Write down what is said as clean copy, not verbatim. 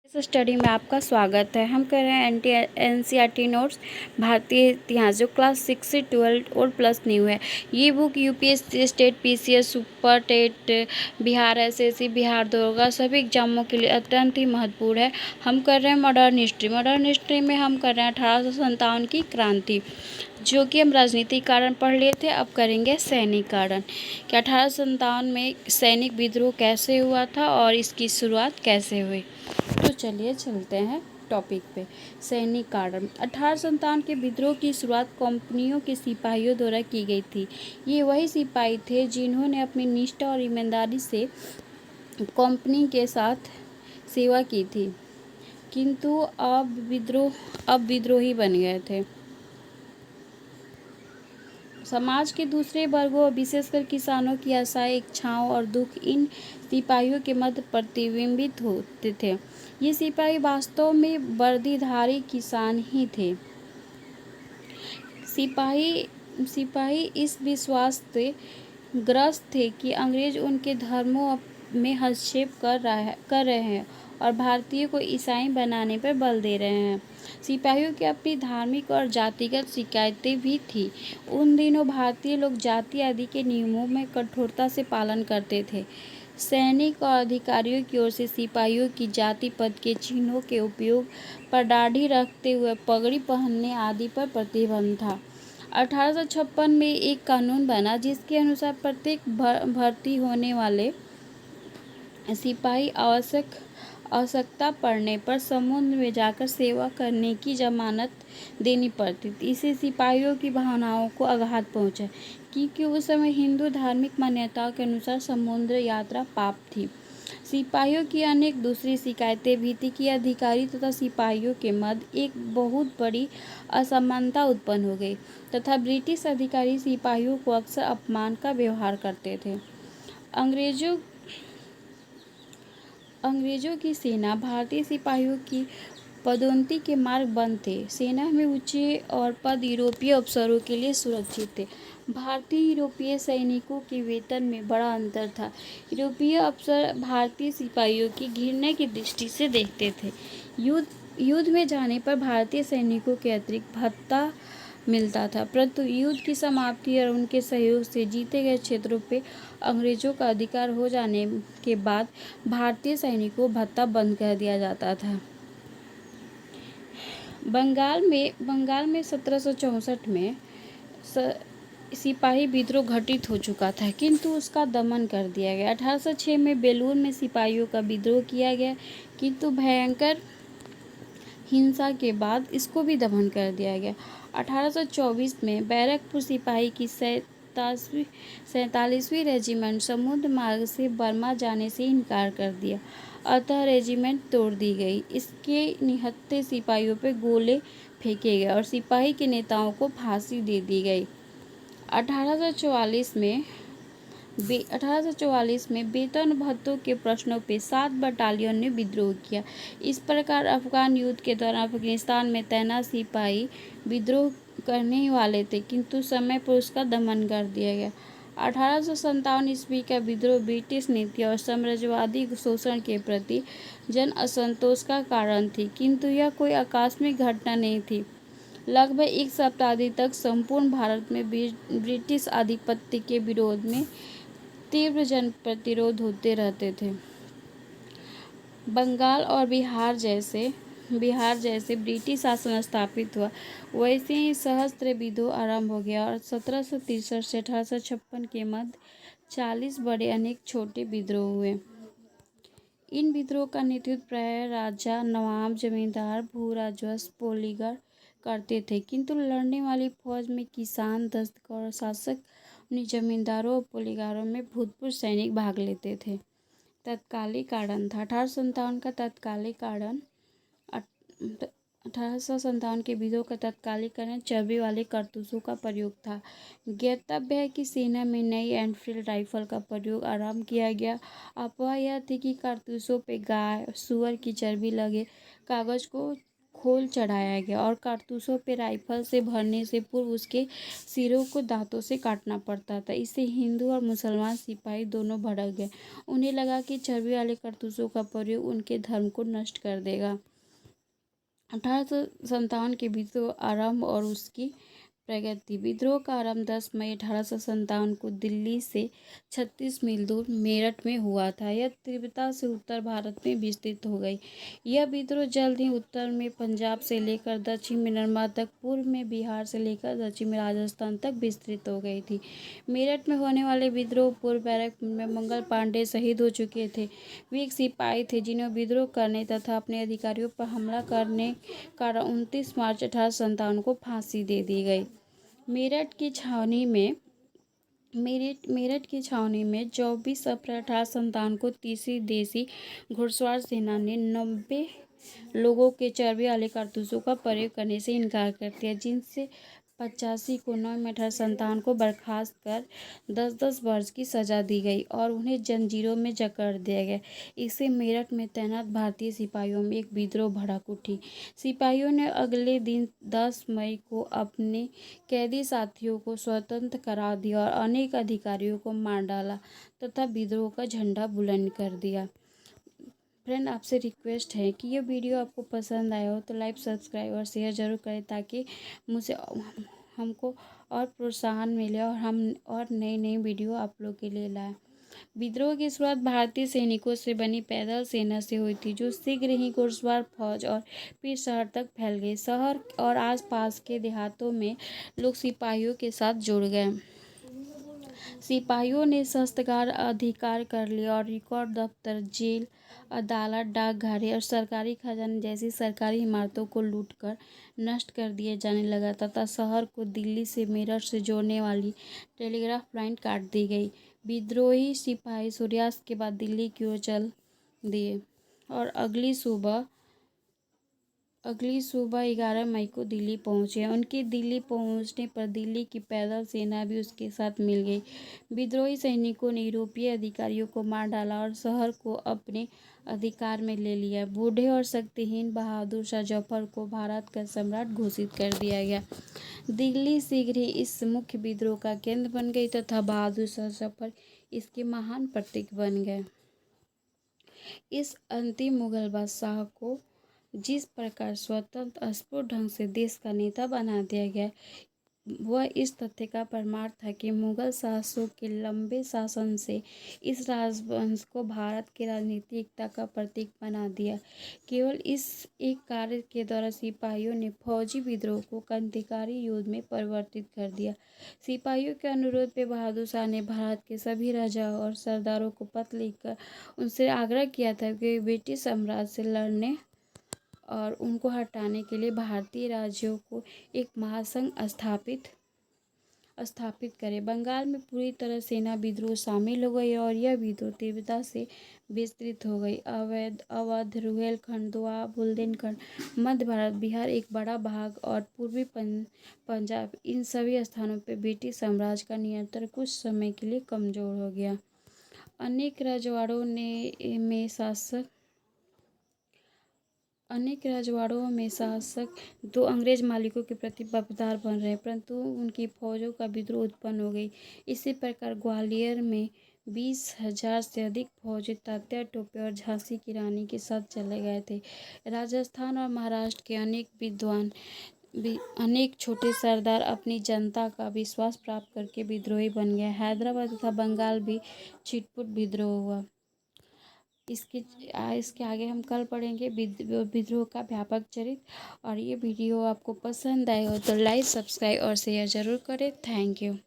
इस स्टडी में आपका स्वागत है। हम कर रहे हैं एनसीईआरटी नोट्स भारतीय इतिहास जो क्लास 6 से 12 और प्लस न्यू है। ये book UPSC, state, PCS, super TET, Bihar SSC, Bihar दरोगा सभी एग्जामों के लिए अत्यंत ही महत्वपूर्ण है। हम कर रहे हैं मॉडर्न हिस्ट्री। मॉडर्न हिस्ट्री में हम कर रहे हैं 1857 की क्रांति, जो कि हम राजनीतिक कारण पढ़ लिए थे। अब करेंगे सैनिक कारण कि 1857 में सैनिक विद्रोह कैसे हुआ था और इसकी शुरुआत कैसे हुई। तो चलिए चलते हैं टॉपिक पे। सैनिक कारण 1857 के विद्रोह की शुरुआत कंपनियों के सिपाहियों द्वारा की गई थी। ये वही सिपाही थे जिन्होंने अपनी निष्ठा और ईमानदारी से कंपनी के साथ सेवा की थी, किंतु अब विद्रोही बन गए थे। समाज के दूसरे वर्गों, विशेषकर किसानों की आशाएं, इच्छाओं और दुख इन सिपाहियों के मध्य प्रतिबिंबित होते थे। ये सिपाही वास्तव में वर्दीधारी किसान ही थे। सिपाही इस विश्वास से ग्रस्त थे कि अंग्रेज उनके धर्मों में हस्तक्षेप कर रहे हैं और भारतीय को ईसाई बनाने पर बल दे रहे हैं। सिपाहियों की अपनी धार्मिक और जातिगत शिकायतें भी थीं। उन दिनों भारतीय लोग जाति आदि के नियमों में कठोरता से पालन करते थे। सैनिक और अधिकारियों की ओर से सिपाहियों की जाति पद के चिन्हों के उपयोग पर, दाढ़ी रखते हुए पगड़ी पहनने आदि पर प्रतिबंध था। 1856 में एक कानून बना जिसके अनुसार प्रत्येक भर्ती होने वाले सिपाही आवश्यकता पड़ने पर समुद्र में जाकर सेवा करने की जमानत देनी पड़ती थी। इससे सिपाहियों की भावनाओं को आघात पहुंचा, क्योंकि उस समय हिंदू धार्मिक मान्यताओं के अनुसार समुद्र यात्रा पाप थी। सिपाहियों की अनेक दूसरी शिकायतें भी थी कि अधिकारी तथा सिपाहियों के मध्य एक बहुत बड़ी असमानता उत्पन्न हो गई तथा ब्रिटिश अधिकारी सिपाहियों को अक्सर अपमान का व्यवहार करते थे। अंग्रेजों की सेना भारतीय सिपाहियों की पदोन्नति के मार्ग बंद थे। सेना में ऊंचे और पद यूरोपीय अफसरों के लिए सुरक्षित थे। भारतीय यूरोपीय सैनिकों के वेतन में बड़ा अंतर था। यूरोपीय अफसर भारतीय सिपाहियों की घृणा की दृष्टि से देखते थे। युद्ध में जाने पर भारतीय सैनिकों के अतिरिक्त भत्ता मिलता था, परंतु युद्ध की समाप्ति और उनके सहयोग से जीते गए क्षेत्रों पे अंग्रेजों का अधिकार हो जाने के बाद भारतीय सैनिकों को भत्ता बंद कर दिया जाता था। बंगाल में 1764 में सिपाही विद्रोह घटित हो चुका था, किंतु उसका दमन कर दिया गया। 1806 में बेलूर में सिपाहियों का विद्रोह किया गया, किंतु भयंकर हिंसा के बाद इसको भी दमन कर दिया गया। 1824 में बैरकपुर सिपाही की 47वीं रेजिमेंट समुद्र मार्ग से बर्मा जाने से इनकार कर दिया, अतः रेजिमेंट तोड़ दी गई। इसके निहत्थे सिपाहियों पर गोले फेंके गए और सिपाही के नेताओं को फांसी दे दी गई। 1844 में वेतन भत्तों के प्रश्नों पे 7 बटालियन ने विद्रोह किया। इस प्रकार अफगान युद्ध के दौरान अफगानिस्तान में तैनात सिपाही विद्रोह करने ही वाले थे, किंतु समय पर उसका दमन कर दिया गया। 1857 ईस्वी का विद्रोह ब्रिटिश नीति और साम्राज्यवादी शोषण के प्रति जन असंतोष का कारण थी, किंतु यह कोई आकस्मिक घटना नहीं थी। लगभग एक शताब्दी तक संपूर्ण भारत में ब्रिटिश आधिपत्य के विरोध में तीव्र जन प्रतिरोध होते रहते थे। बंगाल और बिहार जैसे ब्रिटिश शासन स्थापित हुआ, वैसे ही सहस्त्र विद्रोह आरंभ हो गया और 1763 से 1856 के मध्य 40 बड़े अनेक छोटे विद्रोह हुए। इन विद्रोह का नेतृत्व प्रायः राजा, नवाब, जमींदार, भू-राजवंश, पोलीगर करते थे, किंतु लड़ने वाली फौज में किसान, दस्तकार और शासक अपने जमींदारों और पोलीगारों में भूतपूर्व सैनिक भाग लेते थे। तत्कालिक कारण था 1857 का तत्कालिक कारण 1857 के विद्रोह का तत्कालिक कारण चर्बी वाले कारतूसों का प्रयोग था। ज्ञातव्य है कि सेना में नई एनफील्ड राइफल का प्रयोग आरंभ किया गया। अफवाह यह थी कि कारतूसों पे गाय, सुअर की चर्बी लगे कागज को खोल चढ़ाया गया और कारतूसों पर राइफल से भरने से पूर्व उसके सिरों को दांतों से काटना पड़ता था। इससे हिंदू और मुसलमान सिपाही दोनों भड़क गए। उन्हें लगा कि चर्बी वाले कारतूसों का प्रयोग उनके धर्म को नष्ट कर देगा। 1857 के विद्रोह आरंभ और उसकी प्रगति। विद्रोह का आरंभ 10 मई 1857 को दिल्ली से 36 मील दूर मेरठ में हुआ था। यह तीव्रता से उत्तर भारत में विस्तृत हो गई। यह विद्रोह जल्द ही उत्तर में पंजाब से लेकर दक्षिण में नर्मदा तक, पूर्व में बिहार से लेकर दक्षिण में राजस्थान तक विस्तृत हो गई थी। मेरठ में होने वाले विद्रोह पूर्व बैरक में मंगल पांडे शहीद हो चुके थे। वे एक सिपाही थे जिन्हें विद्रोह करने तथा अपने अधिकारियों पर हमला करने कारण 29 मार्च 1857 को फांसी दे दी गई। मेरठ की छावनी में 24 अप्रैल 1857 को तीसरी देसी घुड़सवार सेना ने 90 लोगों के चर्बी वाले कारतूसों का प्रयोग करने से इनकार कर दिया, जिनसे 85 को 9 मई 1857 को बर्खास्त कर 10-10 वर्ष की सजा दी गई और उन्हें जंजीरों में जकड़ दिया गया। इससे मेरठ में तैनात भारतीय सिपाहियों में एक विद्रोह भड़क उठी। सिपाहियों ने अगले दिन 10 मई को अपने कैदी साथियों को स्वतंत्र करा दिया और अनेक अधिकारियों को मार डाला तथा विद्रोह का झंडा बुलंद कर दिया। फ्रेंड, आपसे रिक्वेस्ट है कि ये वीडियो आपको पसंद आया हो तो लाइक, सब्सक्राइब और शेयर ज़रूर करें ताकि मुझे हमको और प्रोत्साहन मिले और हम और नई वीडियो आप लोग के लिए लाएं। विद्रोह की शुरुआत भारतीय सैनिकों से बनी पैदल सेना से हुई थी, जो शीघ्र ही घुड़सवार फौज और फिर शहर तक फैल गई। शहर और आसपास के देहातों में लोग सिपाहियों के साथ जुड़ गए। सिपाहियों ने शस्त्रागार अधिकार कर लिया और रिकॉर्ड दफ्तर, जेल, अदालत, डाकघरे और सरकारी खजाने जैसी सरकारी इमारतों को लूटकर नष्ट कर दिया जाने लगा तथा शहर को दिल्ली से मेरठ से जोड़ने वाली टेलीग्राफ लाइन काट दी गई। विद्रोही सिपाही सूर्यास्त के बाद दिल्ली की ओर चल दिए और अगली सुबह 11 मई को दिल्ली पहुंचे। उनके दिल्ली पहुंचने पर दिल्ली की पैदल सेना भी उसके साथ मिल गई। विद्रोही सैनिकों ने यूरोपीय अधिकारियों को मार डाला और शहर को अपने अधिकार में ले लिया। बूढ़े और शक्तिहीन बहादुर शाह जफर को भारत का सम्राट घोषित कर दिया गया। दिल्ली शीघ्र ही इस मुख्य विद्रोह का केंद्र बन गई तथा बहादुर शाह जफर इसके महान प्रतीक बन गए। इस अंतिम मुगल बादशाह को जिस प्रकार स्वतंत्र स्फुट ढंग से देश का नेता बना दिया गया, वह इस तथ्य का प्रमाण था कि मुगल शासकों के लंबे शासन से इस राजवंश को भारत की राजनीतिक एकता का प्रतीक बना दिया। केवल इस एक कार्य के द्वारा सिपाहियों ने फौजी विद्रोह को क्रांतिकारी युद्ध में परिवर्तित कर दिया। सिपाहियों के अनुरोध पर बहादुर शाह ने भारत के सभी राजाओं और सरदारों को पत्र लिखकर उनसे आग्रह किया था कि ब्रिटिश साम्राज्य से लड़ने और उनको हटाने के लिए भारतीय राज्यों को एक महासंघ स्थापित करें। बंगाल में पूरी तरह सेना विद्रोह शामिल हो गई और यह विद्रोह तीव्रता से विस्तृत हो गई। अवध, रुहेलखंड, दोआब, बुंदेलखंड, मध्य भारत, बिहार एक बड़ा भाग और पूर्वी पंजाब, इन सभी स्थानों पर ब्रिटिश साम्राज्य का नियंत्रण कुछ समय के लिए कमजोर हो गया। अनेक रजवाड़ों में शासक दो अंग्रेज मालिकों के प्रति वफादार बन रहे, परंतु उनकी फौजों का विद्रोह उत्पन्न हो गई। इसी प्रकार ग्वालियर में 20,000 से अधिक फौजी तात्या टोपे और झांसी की रानी के साथ चले गए थे। राजस्थान और महाराष्ट्र के अनेक विद्वान अनेक छोटे सरदार अपनी जनता का विश्वास प्राप्त करके विद्रोही बन गए। हैदराबाद तथा बंगाल भी छिटपुट विद्रोह हुआ। इसके आगे हम कल पढ़ेंगे विद्रोह का व्यापक चरित्र। और ये वीडियो आपको पसंद आए हो तो लाइक, सब्सक्राइब और शेयर ज़रूर करें। Thank you.